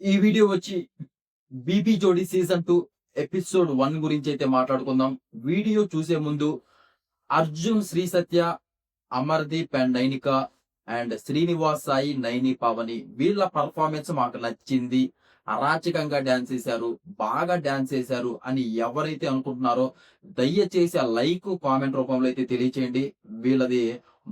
ఈ వీడియో వచ్చి 'బీబీ జోడీ' సీజన్ 2 ఎపిసోడ్ 1 గురించి అయితే మాట్లాడుకుందాం. వీడియో చూసే ముందు అర్జున్, శ్రీ సత్య, అమర్‌దీప్ అండ్ నైనిక అండ్ శ్రీనివాస్ సాయి, నైని పావని వీళ్ళ పర్ఫార్మెన్స్ మాకు నచ్చింది. అరాచకంగా డాన్స్ చేశారు. బాగా డాన్స్ చేశారు అని ఎవరైతే అనుకుంటున్నారో దయచేసి ఆ లైక్, కామెంట్ రూపంలో అయితే తెలియచేయండి. వీళ్ళది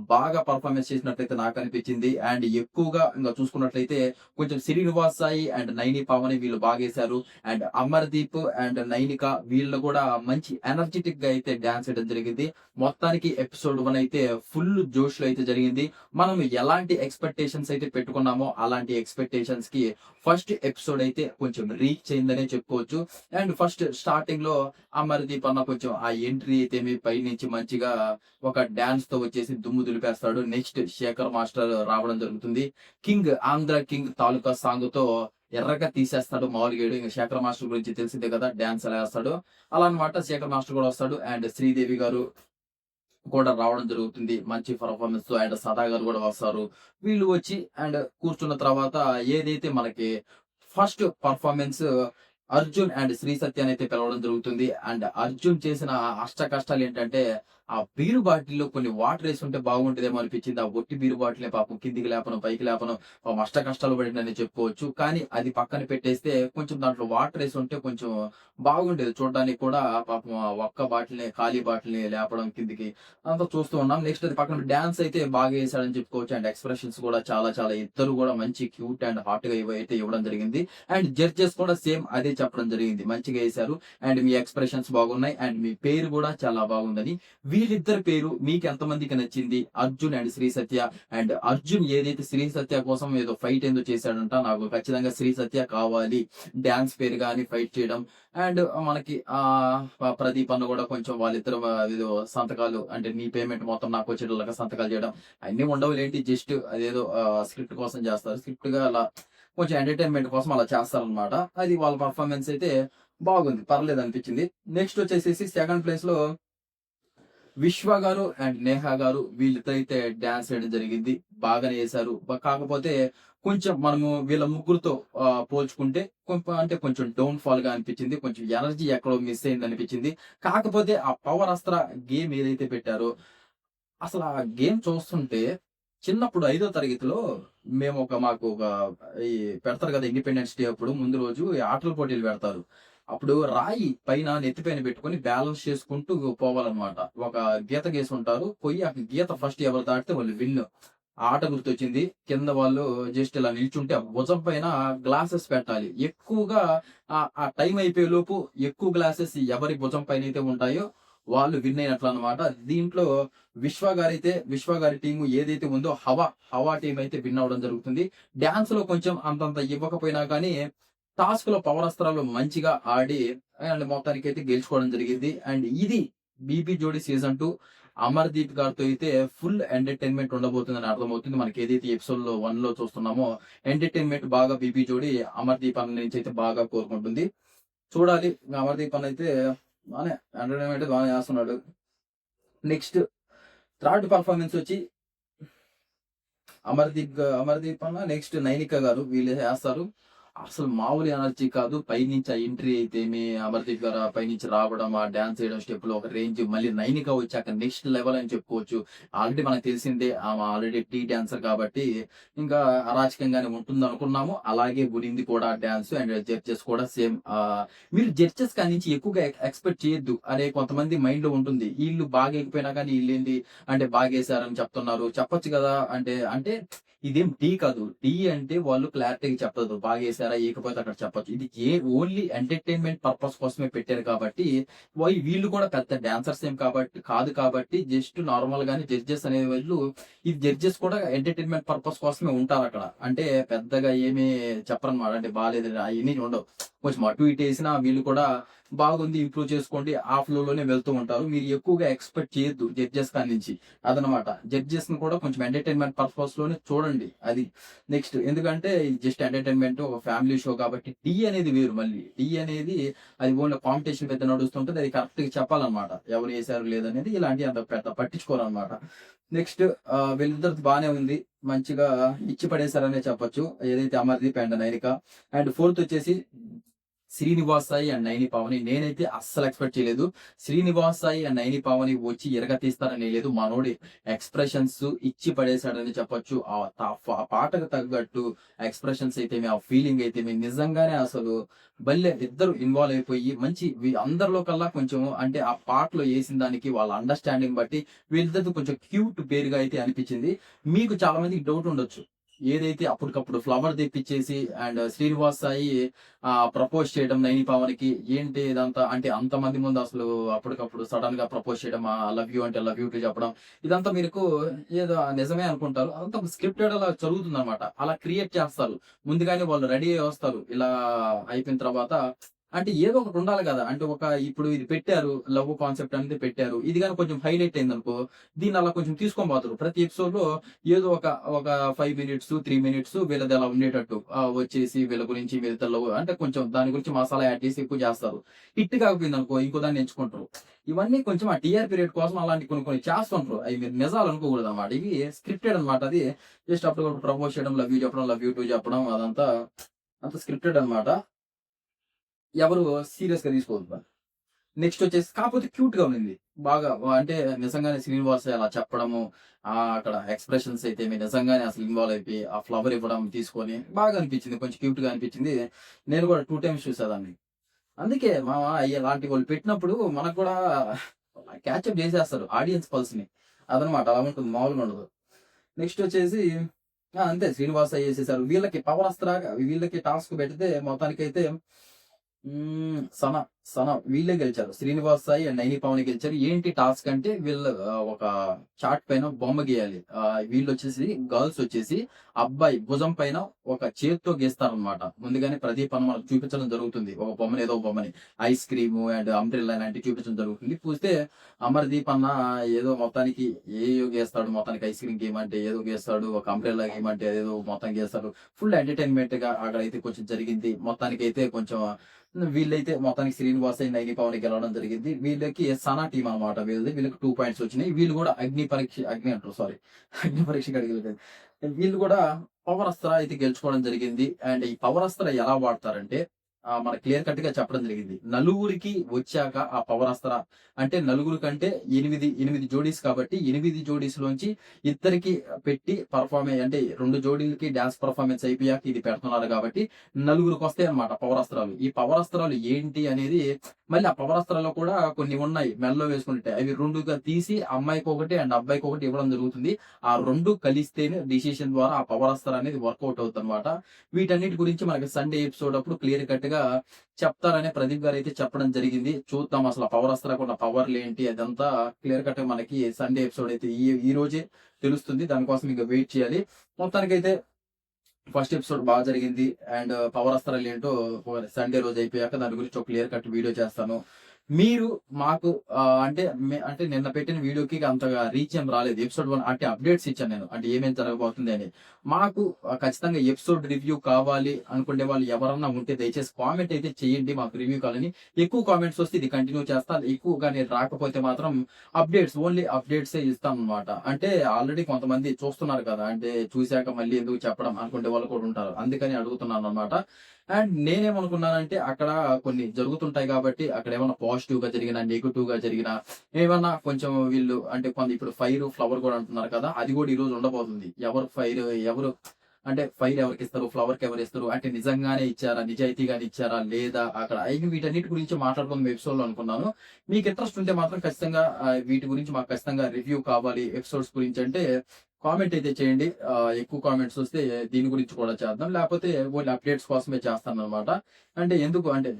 బాగా పర్ఫార్మెన్స్ చేసినట్లయితే నాకు అనిపించింది. అండ్ ఎక్కువగా ఇంక చూసుకున్నట్లయితే కొంచెం శ్రీనివాస్ సాయి అండ్ నైని పావని వీళ్ళు బాగేశారు. అండ్ అమర్‌దీప్ అండ్ నైనిక వీళ్ళు కూడా మంచి ఎనర్జిటిక్ గా అయితే డాన్స్ చేయడం జరిగింది. మొత్తానికి ఎపిసోడ్ 1 అయితే ఫుల్ జోష్‌లో అయితే జరిగింది. మనం ఎలాంటి ఎక్స్‌పెక్టేషన్స్ అయితే పెట్టుకున్నామో అలాంటి ఎక్స్‌పెక్టేషన్స్ కి ఫస్ట్ ఎపిసోడ్ అయితే కొంచెం రీచ్ అయిందనే చెప్పుకోవచ్చు. అండ్ ఫస్ట్ స్టార్టింగ్ లో అమర్‌దీప్ అన్న కొంచెం ఆ ఎంట్రీ అయితేమి పైనుంచి మంచిగా ఒక డాన్స్ తో వచ్చేసి దుమ్ము దులిపేస్తాడు. నెక్స్ట్ శేఖర్ మాస్టర్ రావడం జరుగుతుంది. ఆంధ్ర కింగ్ తాలూకా సాంగ్ తో ఎర్రగా తీసేస్తాడు మామూలుగా. ఇంక శేఖర్ మాస్టర్ గురించి తెలిసిందే కదా, డాన్స్ ఎలా వేస్తాడు అలా అన్నమాట. శేఖర్ మాస్టర్ కూడా వస్తాడు అండ్ శ్రీదేవి గారు కూడా రావడం జరుగుతుంది మంచి పర్ఫార్మెన్స్ తో. అండ్ సదా గారు కూడా వస్తారు. వీళ్ళు వచ్చి అండ్ కూర్చున్న తర్వాత ఏదైతే మనకి first performance Arjun and Sri సత్యాన్ని అయితే పిలవడం జరుగుతుంది. అండ్ అర్జున్ చేసిన అష్ట కష్టాలు ఏంటంటే ఆ బీరు బాటిల్లో కొన్ని వాటర్ వేసుంటే బాగుంటదేమో అనిపించింది. ఆ ఒట్టి బీరు బాటిల్ పాపం కిందికి లేపను పైకి లేపను పాపం అష్ట కష్టాలు పడిందని చెప్పుకోవచ్చు. కానీ అది పక్కన పెట్టేస్తే కొంచెం దాంట్లో వాటర్ వేసి ఉంటే కొంచెం బాగుండేది చూడడానికి కూడా. పాపం ఆ ఒక్క బాటిల్ని ఖాళీ బాటిల్ని లేపడం కిందికి అంతా చూస్తూ ఉన్నాం. నెక్స్ట్ అది పక్కన డాన్స్ అయితే బాగా వేసాడని చెప్పుకోవచ్చు. అండ్ ఎక్స్ప్రెషన్స్ కూడా చాలా చాలా ఇద్దరు కూడా మంచి క్యూట్ అండ్ హాట్ గా అయితే ఇవ్వడం జరిగింది. అండ్ జడ్జెస్ కూడా సేమ్ అదే చెప్పడం జరిగింది, మంచిగా వేశారు అండ్ మీ ఎక్స్ప్రెషన్స్ బాగున్నాయి అండ్ మీ పేరు కూడా చాలా బాగుందని. వీళ్ళిద్దరి పేరు మీకు ఎంతమందికి నచ్చింది? అర్జున్ అండ్ శ్రీ సత్య. అండ్ అర్జున్ ఏదైతే శ్రీ సత్య కోసం ఏదో ఫైట్ ఏందో చేశాడంట, నాకు ఖచ్చితంగా శ్రీ సత్య కావాలి డాన్స్ పేరు గాని ఫైట్ చేయడం. అండ్ మనకి ప్రదీప్ అన్న కూడా కొంచెం వాళ్ళిద్దరు ఏదో సంతకాలు అంటే నీ పేమెంట్ మొత్తం నాకు వచ్చేటలాగా సంతకాలు చేయడం అన్ని ఉండవు ఏంటి, జస్ట్ అదేదో స్క్రిప్ట్ కోసం చేస్తారు. స్క్రిప్ట్ గా అలా కొంచెం ఎంటర్టైన్మెంట్ కోసం అలా చేస్తారనమాట. అది వాళ్ళ పర్ఫార్మెన్స్ అయితే బాగుంది, పర్లేదు అనిపించింది. నెక్స్ట్ వచ్చేసేసి సెకండ్ ప్లేస్ లో విశ్వ గారు అండ్ నేహా గారు వీళ్ళిద్దరు అయితే డాన్స్ వేయడం జరిగింది. బాగానే చేశారు. కాకపోతే కొంచెం మనము వీళ్ళ ముగ్గురుతో పోల్చుకుంటే అంటే కొంచెం డౌన్ ఫాల్ గా అనిపించింది. కొంచెం ఎనర్జీ ఎక్కడో మిస్ అయింది అనిపించింది. కాకపోతే ఆ పవర్ అస్త్ర గేమ్ ఏదైతే పెట్టారో అసలు ఆ గేమ్ చూస్తుంటే చిన్నప్పుడు 5వ తరగతిలో మేము మాకు ఒక ఈ పెడతారు కదా ఇండిపెండెన్స్ డే అప్పుడు ముందు రోజు ఈ ఆటల పోటీలు పెడతారు. అప్పుడు రాయి పైన నెత్తిపైన పెట్టుకొని బ్యాలెన్స్ చేసుకుంటూ పోవాలన్నమాట. ఒక గీత గీసుంటారు. పోయి ఆ గీత ఫస్ట్ ఎవరు దాటితే వాళ్ళు విన్. ఆ ఆట గుర్తొచ్చింది. కింద వాళ్ళు జస్ట్ ఇలా నిల్చుంటే ఆ భుజం పైన గ్లాసెస్ పెట్టాలి. ఎక్కువగా ఆ టైం అయిపోయే లోపు ఎక్కువ గ్లాసెస్ ఎవరి భుజం పైనైతే ఉంటాయో వాళ్ళు విన్ అయినట్లన్నమాట. దీంట్లో విశ్వ గారి టీము ఏదైతే ఉందో హవా టీమ్ అయితే విన్ అవ్వడం జరుగుతుంది. డాన్స్ లో కొంచెం అంతంత ఇవ్వకపోయినా కానీ టాస్క్ లో పవర్ అస్త్రాలు మంచిగా ఆడి అండ్ మొత్తానికైతే గెలుచుకోవడం జరిగింది. అండ్ ఇది 'బీబీ జోడీ' సీజన్ 2 అమర్‌దీప్ గారితో అయితే ఫుల్ ఎంటర్‌టైన్‌మెంట్ ఉండబోతుందని అర్థమవుతుంది. మనకి ఏదైతే ఎపిసోడ్ 1 లో చూస్తున్నామో ఎంటర్‌టైన్‌మెంట్ బాగా 'బీబీ జోడీ' అమర్‌దీప్ అన్న నుంచి అయితే బాగా కోరుకుంటుంది. చూడాలి. అమర్‌దీప్ అన్న అయితే బానే ఎంటర్‌టైన్‌మెంట్ బానే చేస్తున్నాడు. నెక్స్ట్ థర్డ్ పర్ఫార్మెన్స్ వచ్చి అమర్‌దీప్ అన్న నెక్స్ట్ నైనిక గారు వీళ్ళు చేస్తారు. అసలు మామూలు ఎనర్జీ కాదు. పైనుంచి ఆ ఎంట్రీ అయితేమి అమర్‌దీప్ గారు ఆ పైనుంచి రావడం, ఆ డాన్స్ చేయడం స్టెప్‌లో ఒక రేంజ్. మళ్ళీ నైనిక వచ్చాక నెక్స్ట్ లెవెల్ అని చెప్పుకోవచ్చు. ఆల్రెడీ మనకు తెలిసిందే ఆమె ఆల్రెడీ డాన్సర్ కాబట్టి ఇంకా అరాచకంగానే ఉంటుందనుకున్నాము. అలాగే ఉనింది కూడా డాన్స్. అండ్ జడ్జెస్ కూడా సేమ్. మీరు జడ్జెస్ కానించి ఎక్కువగా ఎక్స్‌పెక్ట్ చేయొద్దు అనే కొంతమంది మైండ్‌లో ఉంటుంది. ఈళ్ళు బాగా ఎయకపోయినా కానీ ఈళ్ళేంటి అంటే బాగేశారని చెప్తున్నారు. చెప్పొచ్చు కదా! అంటే ఇదేం టీ కాదు. టీ అంటే వాళ్ళు క్లారిటీగా చెప్పదు. బాగేసారా? ఏయకపోతే అక్కడ చెప్పొచ్చు. ఇది ఓన్లీ ఎంటర్‌టైన్‌మెంట్ పర్పస్ కోసమే పెట్టారు కాబట్టి, వీళ్ళు కూడా పెద్ద డాన్సర్స్ ఏం కాదు కాబట్టి జస్ట్ నార్మల్ గానే జడ్జెస్ అనేవాళ్ళు ఈ జడ్జెస్ కూడా ఎంటర్‌టైన్‌మెంట్ పర్పస్ కోసమే ఉంటారక్కడ. అంటే పెద్దగా ఏమి చెప్పరనమాట. అంటే బాలేదు అయన్నీ ఉండవు. కొంచెం అటు ఇటు వేసినా వీళ్ళు కూడా బాగుంది, ఇంప్రూవ్ చేసుకోండి, ఆ ఫ్లోలోనే వెళ్తూ ఉంటారు. మీరు ఎక్కువగా ఎక్స్పెక్ట్ చేయొద్దు జడ్జెస్ కాడి నుంచి. అదనమాట. జడ్జెస్ ని కూడా కొంచెం ఎంటర్టైన్మెంట్ పర్పస్ లోనే చూడండి. అది నెక్స్ట్. ఎందుకంటే ఇది జస్ట్ ఎంటర్టైన్మెంట్, ఒక ఫ్యామిలీ షో కాబట్టి టీ అనేది వేరు మళ్ళీ. టీ అనేది అది ఓన్లీ కాంపిటీషన్ పెద్ద నడుస్తుంటది. అది కరెక్ట్ గా చెప్పాలన్నమాట. ఎవరు వేసారు లేదనేది ఇలాంటి అంత పెద్ద పట్టించుకోరన్నమాట. నెక్స్ట్ వీళ్ళిద్దరిది బానే ఉంది. మంచిగా ఇచ్చి పడేశారనే చెప్పొచ్చు. ఏదైతే Amardeep and Nainika. And fourth వచ్చేసి శ్రీనివాస్ సాయి అండ్ నైని పావని. నేనైతే అస్సలు ఎక్స్పెక్ట్ చేయలేదు. శ్రీనివాస్ సాయి అండ్ నైని పావని వచ్చి ఎరగతీస్తారని లేదు. మనోడి ఎక్స్ప్రెషన్స్ ఇచ్చి పడేశాడని చెప్పొచ్చు. ఆ పాటకు తగ్గట్టు ఎక్స్ప్రెషన్స్ అయితేమి, ఆ ఫీలింగ్ అయితేమి నిజంగానే అసలు భలే ఇద్దరు ఇన్వాల్వ్ అయిపోయి మంచి అందరిలో కల్లా కొంచెం అంటే ఆ పాటలో వేసిన దానికి వాళ్ళ అండర్స్టాండింగ్ బట్టి వీళ్ళిద్దరు కొంచెం క్యూట్ పేరుగా అయితే అనిపించింది. మీకు చాలా మందికి డౌట్ ఉండొచ్చు. ఏదైతే అప్పటికప్పుడు ఫ్లవర్ తెప్పించేసి అండ్ శ్రీనివాస్ సాయి ప్రపోజ్ చేయడం నైని పావనికి, ఏంటి ఇదంతా అంటే అంతమంది ముందు అసలు అప్పటికప్పుడు సడన్ గా ప్రపోజ్ చేయడం, లవ్ యూ అంటే లవ్ యూ టు చెప్పడం, ఇదంతా మీకు ఏదో నిజమే అనుకుంటారు. అదంతా స్క్రిప్టెడ్ అలా జరుగుతుంది అనమాట. అలా క్రియేట్ చేస్తారు. ముందుగానే వాళ్ళు రెడీ అయ్యి వస్తారు. ఇలా అయిపోయిన తర్వాత అంటే ఏదో ఒకటి ఉండాలి కదా. అంటే ఒక ఇప్పుడు ఇది పెట్టారు, లవ్ కాన్సెప్ట్ అనేది పెట్టారు. ఇది కానీ కొంచెం హైలైట్ అయిందనుకో, దీన్ని అలా కొంచెం తీసుకొని పోతారు. ప్రతి ఎపిసోడ్ లో ఏదో ఒక ఒక 5 మినిట్స్ 3 మినిట్స్ వీళ్ళది అలా ఉండేటట్టు వచ్చేసి వీళ్ళ గురించి వీళ్ళతో లవ్ అంటే కొంచెం దాని గురించి మసాలా యాడ్ చేసి ఎక్కువ చేస్తారు. హిట్ కాకపోయింది అనుకో ఇంకో దాన్ని ఎంచుకుంటారు. ఇవన్నీ కొంచెం ఆ టీఆర్పీ రేట్ కోసం అలాంటి కొన్ని కొన్ని చేస్తుంటారు. అవి మీరు నిజాలు అనుకోకూడదు అన్నమాట. ఇవి స్క్రిప్టెడ్ అనమాట. అది జస్ట్ అప్పుడు ప్రపోజ్ చేయడం, లవ్ యూ చెప్పడం, లవ్ యూ టూ చెప్పడం, అదంతా అంత స్క్రిప్టెడ్ అనమాట. ఎవరు సీరియస్ గా తీసుకోవద్దు. నెక్స్ట్ వచ్చేసి కాకపోతే క్యూట్ గా ఉండింది బాగా. అంటే నిజంగానే శ్రీనివాస్ అలా చెప్పడము, అక్కడ ఎక్స్ప్రెషన్స్ అయితే నిజంగానే అసలు ఇన్వాల్వ్ అయిపోయి ఆ ఫ్లవర్ ఇవ్వడం తీసుకొని బాగా అనిపించింది. కొంచెం క్యూట్ గా అనిపించింది. నేను కూడా 2 టైమ్స్ చూసేదాన్ని. అందుకే మామ ఇలాంటి వాళ్ళు పెట్టినప్పుడు మనకు కూడా క్యాచప్ చేసేస్తారు ఆడియన్స్ పల్స్ ని. అదనమాట. అలా ఉంటుంది, మామూలుగా ఉండదు. నెక్స్ట్ వచ్చేసి అంతే శ్రీనివాస్ అయ్యేసేసారు. వీళ్ళకి పవర్ అస్త్రా, వీళ్ళకి టాస్క్ పెడితే మొత్తానికైతే సన, సన వీళ్ళే గెలిచారు. శ్రీనివాస్ సాయి అండ్ నైని పావని గెలిచారు. ఏంటి టాస్క్ అంటే వీళ్ళు ఒక చార్ట్ పైన బొమ్మ గీయాలి. వీళ్ళు వచ్చేసి గర్ల్స్ వచ్చేసి అబ్బాయి భుజం పైన ఒక చేత్తో గీస్తారనమాట. ముందుగానే ప్రదీప్ అన్న మనకు చూపించడం జరుగుతుంది. ఒక బొమ్మని, ఏదో బొమ్మని ఐస్ క్రీమ్ అండ్ అంబ్రెల్లా లాంటివి చూపించడం జరుగుతుంది. చూస్తే అమర్దీప్ అన్న ఏదో మొత్తానికి ఏయో గీస్తాడు. మొత్తానికి ఐస్ క్రీమ్ గేమ్ ఏదో గీస్తాడు. ఒక అంబ్రెల్లా గేమ్ ఏదో మొత్తం గీస్తాడు. ఫుల్ ఎంటర్టైన్మెంట్ గా అక్కడైతే కొంచెం జరిగింది. మొత్తానికి అయితే కొంచెం వీళ్ళైతే మొత్తానికి శ్రీనివాస్ నైని పవన్ గెలవడం జరిగింది. వీళ్ళకి సనా టీం అనమాట. వీళ్ళకి 2 పాయింట్స్ వచ్చినాయి. వీళ్ళు కూడా అగ్ని అంటారు, సారీ అగ్ని పరీక్ష అడిగి వీళ్ళు కూడా పవర్ అస్త్ర అయితే గెలుచుకోవడం జరిగింది. అండ్ ఈ పవర్ అస్త్ర ఎలా వాడతారంటే మన క్లియర్ కట్ గా చెప్పడం జరిగింది. నలుగురికి వచ్చాక ఆ పవర్ అస్త్ర అంటే నలుగురు కంటే 8 జోడీస్ కాబట్టి 8 జోడీస్ లోంచి ఇద్దరికి పెట్టి అంటే 2 జోడీలకి డాన్స్ పర్ఫార్మెన్స్ అయిపోయాక ఇది పెడుతున్నారు కాబట్టి నలుగురికి వస్తాయి అనమాట పవర్ అస్త్రాలు. ఈ పవర్ అస్త్రాలు ఏంటి అనేది మళ్ళీ ఆ పవర్ అస్త్రాల్లో కూడా కొన్ని ఉన్నాయి మెల్లో వేసుకుంటే, అవి 2గా తీసి అమ్మాయికి ఒకటి అండ్ అబ్బాయికి ఒకటి ఇవ్వడం జరుగుతుంది. ఆ 2 కలిస్తేనే డిసిషన్ ద్వారా ఆ పవర్ అస్త్ర అనేది వర్కౌట్ అవుతుంది అనమాట. వీటన్నిటి గురించి మనకి సండే ఎపిసోడ్ అప్పుడు క్లియర్ కట్ గా చెప్తారనే ప్రదీప్ గారు అయితే చెప్పడం జరిగింది. చూద్దాం అసలు పవర్ అస్త్రకు ఉన్న పవర్లు ఏంటి, అదంతా క్లియర్ కట్ మనకి సండే ఎపిసోడ్ అయితే ఈ రోజే తెలుస్తుంది. దానికోసం ఇంకా వెయిట్ చేయాలి. మొత్తానికైతే ఫస్ట్ ఎపిసోడ్ బాగా జరిగింది. అండ్ పవర్ అస్త్రాలు ఏంటో సండే రోజు అయిపోయాక దాని గురించి ఒక క్లియర్ కట్ వీడియో చేస్తాను. మీరు మాకు అంటే నిన్న పెట్టిన వీడియోకి అంతగా రీచ్ ఏం రాలేదు. ఎపిసోడ్ 1 అంటే అప్డేట్స్ ఇచ్చాను నేను, అంటే ఏమేమి జరగబోతుంది అని. మాకు ఖచ్చితంగా ఎపిసోడ్ రివ్యూ కావాలి అనుకునే వాళ్ళు ఎవరన్నా ఉంటే దయచేసి కామెంట్ అయితే చేయండి. మాకు రివ్యూ కావాలని. ఎక్కువ కామెంట్స్ వస్తే ఇది కంటిన్యూ చేస్తా. ఎక్కువగా నేను రాకపోతే మాత్రం ఓన్లీ అప్డేట్స్ ఇస్తాం అనమాట. అంటే ఆల్రెడీ కొంతమంది చూస్తున్నారు కదా, అంటే చూశాక మళ్ళీ ఎందుకు చెప్పడం అనుకునే వాళ్ళు కూడా ఉంటారు. అందుకని అడుగుతున్నాను అనమాట. అండ్ నేనేమనుకున్నానంటే అక్కడ కొన్ని జరుగుతుంటాయి కాబట్టి అక్కడ ఏమైనా పాజిటివ్ గా జరిగినా, నెగిటివ్ గా జరిగినా, ఏమన్నా కొంచెం వీళ్ళు అంటే ఇప్పుడు ఫైర్ ఫ్లవర్ కూడా అంటున్నారు కదా, అది కూడా ఈ రోజు ఉండబోతుంది. ఎవరు అంటే ఫైర్ ఎవరికి ఇస్తారు, ఫ్లవర్ కి ఎవరు ఇస్తారు, అంటే నిజంగానే ఇచ్చారా, నిజాయితీగానే ఇచ్చారా లేదా, అక్కడ వీటన్నిటి గురించి మాట్లాడుకున్న ఎపిసోడ్ లో అనుకున్నాను. మీకు ఇంట్రెస్ట్ ఉంటే మాత్రం ఖచ్చితంగా వీటి గురించి మాకు ఖచ్చితంగా రివ్యూ కావాలి ఎపిసోడ్స్ గురించి అంటే కామెంట్ అయితే చేయండి. ఎక్కువ కామెంట్స్ వస్తే దీని గురించి కూడా చేద్దాం. లేకపోతే ఓన్లీ అప్డేట్స్ కోసమే చేస్తాను అనమాట. అంటే ఎందుకు అంటే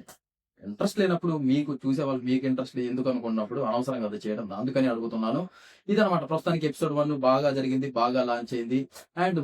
ఇంట్రెస్ట్ లేనప్పుడు మీకు చూసేవాళ్ళు మీకు ఇంట్రెస్ట్ ఎందుకు అనుకున్నప్పుడు అనవసరంగా అది చేయడం అందుకని అడుగుతున్నాను. ఇదనమాట ప్రస్తుతానికి ఎపిసోడ్ 1 బాగా జరిగింది. బాగా లాంచ్ అయింది. అండ్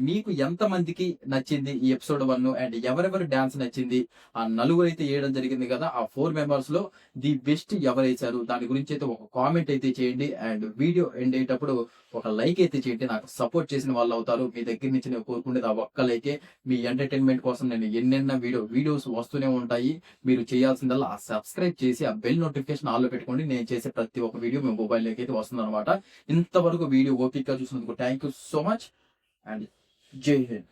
మీకు ఎంత మందికి నచ్చింది ఈ ఎపిసోడ్ 1 అండ్ ఎవరెవరి డాన్స్ నచ్చింది? ఆ నలుగురైతే ఏయడం జరిగింది కదా! ఆ 4 మెంబర్స్‌లో ది బెస్ట్ ఎవరేశారు? దాని గురించి అయితే ఒక కామెంట్ అయితే చేయండి. అండ్ వీడియో ఎండ్ అయ్యేటప్పుడు ఒక లైక్ అయితే చేయండి. నాకు సపోర్ట్ చేసిన వాళ్ళవుతారు. మీ దగ్గర నుంచి నేను కోరుకునేది ఆ ఒక్క లైకే. మీ ఎంటర్‌టైన్‌మెంట్ కోసం నేను ఎన్నెన్నో వీడియోస్ వస్తూనే ఉంటాయి. మీరు చేయాల్సిందల్లా ఆ సబ్స్క్రైబ్ చేసి ఆ బెల్ నోటిఫికేషన్ ఆల్‌లో పెట్టుకోండి. నేను చేసే ప్రతి ఒక్క వీడియో మీ మొబైల్‌లోకి అయితే వస్తుందన్నమాట. ఇంతవరకు వీడియో ఓపికగా చూసినందుకు thank you so much and జై హింద్.